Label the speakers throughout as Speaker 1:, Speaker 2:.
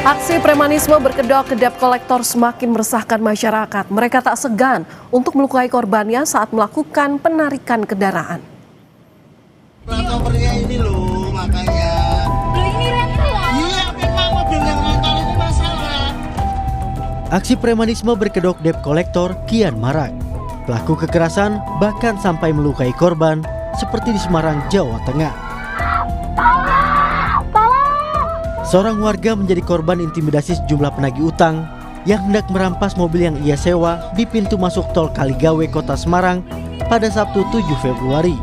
Speaker 1: Aksi premanisme berkedok ke debt collector semakin meresahkan masyarakat. Mereka tak segan untuk melukai korbannya saat melakukan penarikan kendaraan.
Speaker 2: Covernya ini loh, makanya.
Speaker 3: Loh ini rental loh?
Speaker 2: Iya, memang mobil yang rental itu masalah.
Speaker 4: Aksi premanisme berkedok debt collector kian marak. Pelaku kekerasan bahkan sampai melukai korban seperti di Semarang, Jawa Tengah. Seorang warga menjadi korban intimidasi sejumlah penagih utang yang hendak merampas mobil yang ia sewa di pintu masuk tol Kaligawe, Kota Semarang pada Sabtu 7 Februari.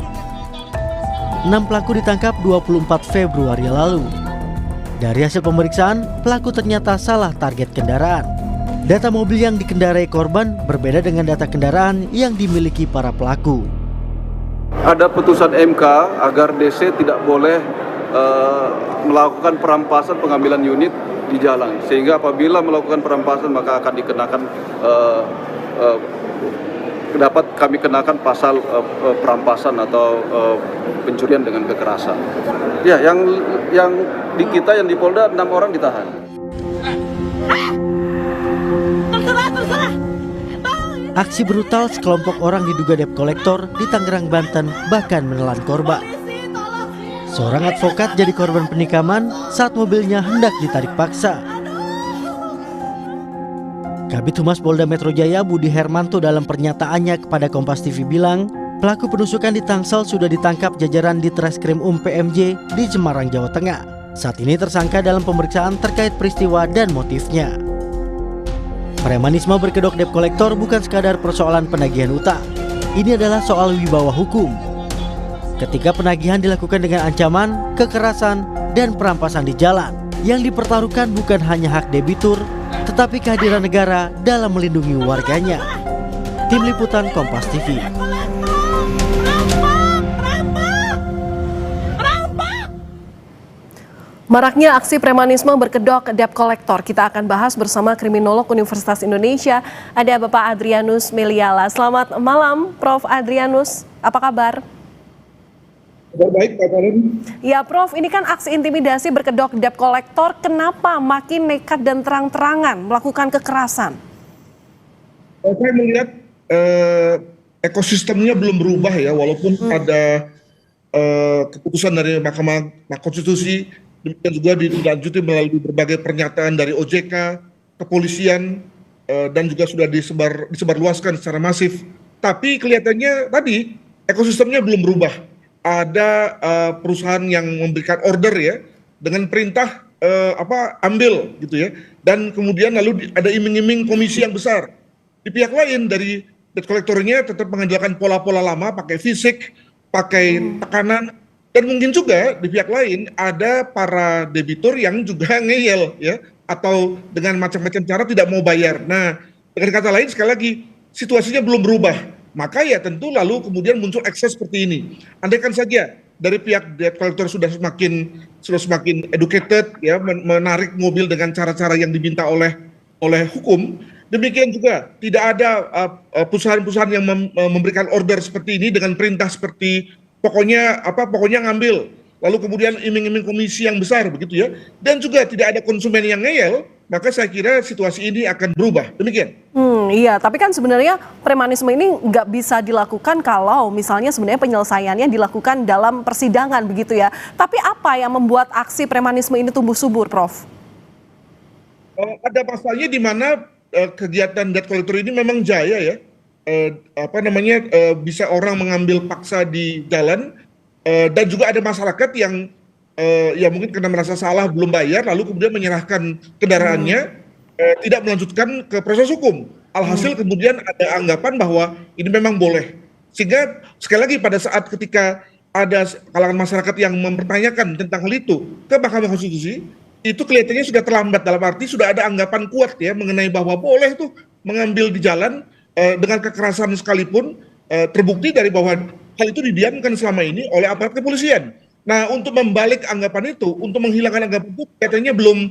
Speaker 4: 6 pelaku ditangkap 24 Februari lalu. Dari hasil pemeriksaan, pelaku ternyata salah target kendaraan. Data mobil yang dikendarai korban berbeda dengan data kendaraan yang dimiliki para pelaku.
Speaker 5: Ada putusan MK agar DC tidak boleh melakukan perampasan pengambilan unit di jalan, sehingga apabila melakukan perampasan maka akan dikenakan dapat kami kenakan pasal perampasan atau pencurian dengan kekerasan. Ya, yang di kita yang di Polda 6 orang ditahan.
Speaker 3: Terserah.
Speaker 4: Aksi brutal sekelompok orang diduga debt collector di Tangerang, Banten bahkan menelan korban. Seorang advokat jadi korban penikaman saat mobilnya hendak ditarik paksa. Kabid Humas Polda Metro Jaya Budi Hermanto dalam pernyataannya kepada Kompas TV bilang, pelaku penusukan di Tangsel sudah ditangkap jajaran di Treskrim PMJ di Semarang, Jawa Tengah. Saat ini tersangka dalam pemeriksaan terkait peristiwa dan motifnya. Premanisme berkedok debt collector bukan sekadar persoalan penagihan utang. Ini adalah soal wibawa hukum. Ketika penagihan dilakukan dengan ancaman, kekerasan, dan perampasan di jalan, yang dipertaruhkan bukan hanya hak debitur, tetapi kehadiran negara dalam melindungi warganya. Tim Liputan Kompas TV.
Speaker 1: Maraknya aksi premanisme berkedok debt collector. Kita akan bahas bersama kriminolog Universitas Indonesia, ada Bapak Adrianus Meliala. Selamat malam, Prof. Adrianus. Apa kabar?
Speaker 6: Baik, Pak Karen.
Speaker 1: Ya, Prof, ini kan aksi intimidasi berkedok debt collector. Kenapa makin nekat dan terang-terangan melakukan kekerasan?
Speaker 6: Saya melihat ekosistemnya belum berubah ya, walaupun ada keputusan dari Mahkamah Konstitusi, demikian juga dilanjuti melalui berbagai pernyataan dari OJK, kepolisian, dan juga sudah disebarluaskan secara masif. Tapi kelihatannya tadi ekosistemnya belum berubah. Ada perusahaan yang memberikan order ya dengan perintah ambil gitu ya, dan kemudian lalu ada iming-iming komisi yang besar. Di pihak lain dari debt collectornya tetap mengandalkan pola-pola lama, pakai fisik, pakai tekanan, dan mungkin juga di pihak lain ada para debitur yang juga ngeyel ya, atau dengan macam-macam cara tidak mau bayar. Nah, dengan kata lain sekali lagi situasinya belum berubah. Maka ya tentu lalu kemudian muncul ekses seperti ini. Andaikan saja dari pihak debt collector sudah semakin educated ya, menarik mobil dengan cara-cara yang diminta oleh hukum. Demikian juga tidak ada perusahaan-perusahaan yang memberikan order seperti ini dengan perintah seperti pokoknya ngambil, lalu kemudian iming-iming komisi yang besar begitu ya. Dan juga tidak ada konsumen yang ngeyel, maka saya kira situasi ini akan berubah. Demikian.
Speaker 1: Iya, tapi kan sebenarnya premanisme ini nggak bisa dilakukan kalau misalnya sebenarnya penyelesaiannya dilakukan dalam persidangan begitu ya. Tapi apa yang membuat aksi premanisme ini tumbuh subur, Prof?
Speaker 6: Ada pasalnya di mana kegiatan debt collector ini memang jaya ya. Bisa orang mengambil paksa di jalan, dan juga ada masyarakat yang ya mungkin karena merasa salah belum bayar lalu kemudian menyerahkan kendaraannya, tidak melanjutkan ke proses hukum. Alhasil kemudian ada anggapan bahwa ini memang boleh, sehingga sekali lagi pada saat ketika ada kalangan masyarakat yang mempertanyakan tentang hal itu ke Mahkamah Konstitusi, itu kelihatannya sudah terlambat, dalam arti sudah ada anggapan kuat ya mengenai bahwa boleh tuh mengambil di jalan dengan kekerasan sekalipun, terbukti dari bahwa hal itu didiamkan selama ini oleh aparat kepolisian. Nah, untuk membalik anggapan itu, untuk menghilangkan anggapan itu, katanya belum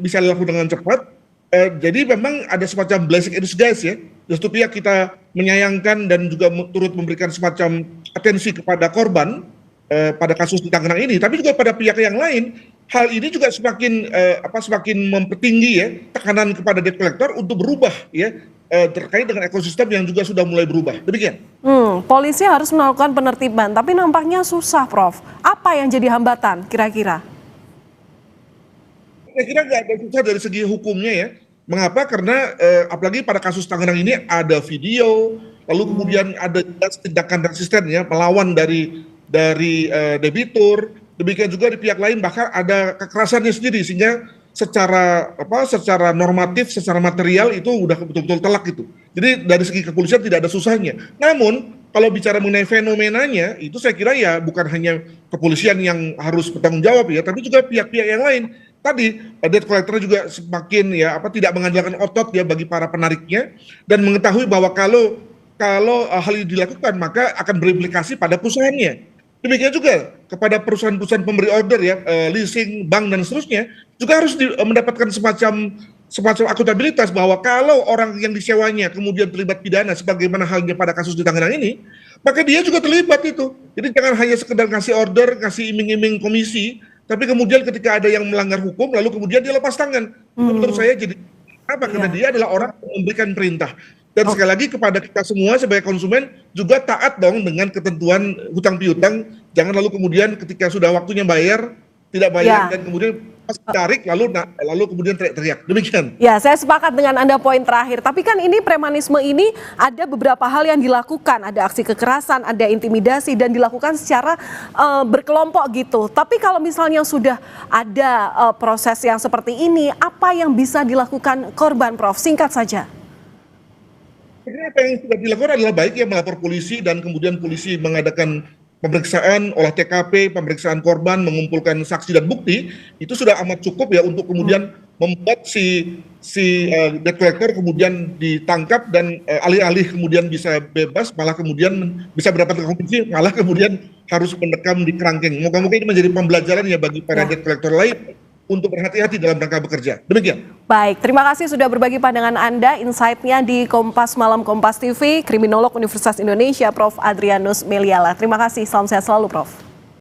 Speaker 6: bisa dilakukan dengan cepat. Jadi memang ada semacam blessing in disguise ya. Di satu pihak kita menyayangkan dan juga turut memberikan semacam atensi kepada korban pada kasus di Tangerang ini, tapi juga pada pihak yang lain hal ini juga semakin mempertinggi ya tekanan kepada debt collector untuk berubah ya terkait dengan ekosistem yang juga sudah mulai berubah. Demikian.
Speaker 1: Polisi harus melakukan penertiban, tapi nampaknya susah, Prof. Apa yang jadi hambatan kira-kira?
Speaker 6: Saya kira nggak ada susah dari segi hukumnya ya. Mengapa? Karena apalagi pada kasus Tangerang ini ada video, lalu kemudian ada tindakan resisten ya melawan dari debitur. Demikian juga di pihak lain bahkan ada kekerasannya sendiri sehingga secara normatif, secara material itu udah betul-betul telak gitu. Jadi dari segi kepolisian tidak ada susahnya. Namun kalau bicara mengenai fenomenanya itu saya kira ya bukan hanya kepolisian yang harus bertanggung jawab ya, tapi juga pihak-pihak yang lain. Tadi debt collector juga semakin tidak mengandalkan otot ya bagi para penariknya dan mengetahui bahwa kalau hal ini dilakukan maka akan berimplikasi pada perusahaannya. Demikian juga kepada perusahaan-perusahaan pemberi order ya, leasing, bank dan seterusnya juga harus mendapatkan semacam akuntabilitas bahwa kalau orang yang disewanya kemudian terlibat pidana sebagaimana halnya pada kasus di Tangerang ini, maka dia juga terlibat itu. Jadi jangan hanya sekedar ngasih order, ngasih iming-iming komisi, tapi kemudian ketika ada yang melanggar hukum lalu kemudian dia lepas tangan. Itu menurut saya jadi apa? Karena dia adalah orang yang memberikan perintah. Dan sekali lagi kepada kita semua sebagai konsumen juga taat dong dengan ketentuan hutang piutang. Jangan lalu kemudian ketika sudah waktunya bayar tidak bayar dan kemudian pas tarik lalu kemudian teriak-teriak. Demikian.
Speaker 1: Ya, saya sepakat dengan Anda poin terakhir. Tapi kan ini premanisme ini ada beberapa hal yang dilakukan. Ada aksi kekerasan, ada intimidasi dan dilakukan secara berkelompok gitu. Tapi kalau misalnya sudah ada proses yang seperti ini, apa yang bisa dilakukan korban, Prof? Singkat saja.
Speaker 6: Apa yang sudah dilakukan adalah baik ya melapor polisi dan kemudian polisi mengadakan pemeriksaan olah TKP, pemeriksaan korban, mengumpulkan saksi dan bukti, itu sudah amat cukup ya untuk kemudian membuat si debt collector kemudian ditangkap dan alih-alih kemudian bisa bebas malah kemudian bisa mendapatkan kompensasi malah kemudian harus mendekam di kerangkeng. Moga-moga ini menjadi pembelajaran ya bagi para debt collector lain untuk berhati-hati dalam rangka bekerja. Demikian.
Speaker 1: Baik, terima kasih sudah berbagi pandangan Anda, insight-nya di Kompas Malam Kompas TV, Kriminolog Universitas Indonesia, Prof. Adrianus Meliala. Terima kasih, salam sehat selalu, Prof.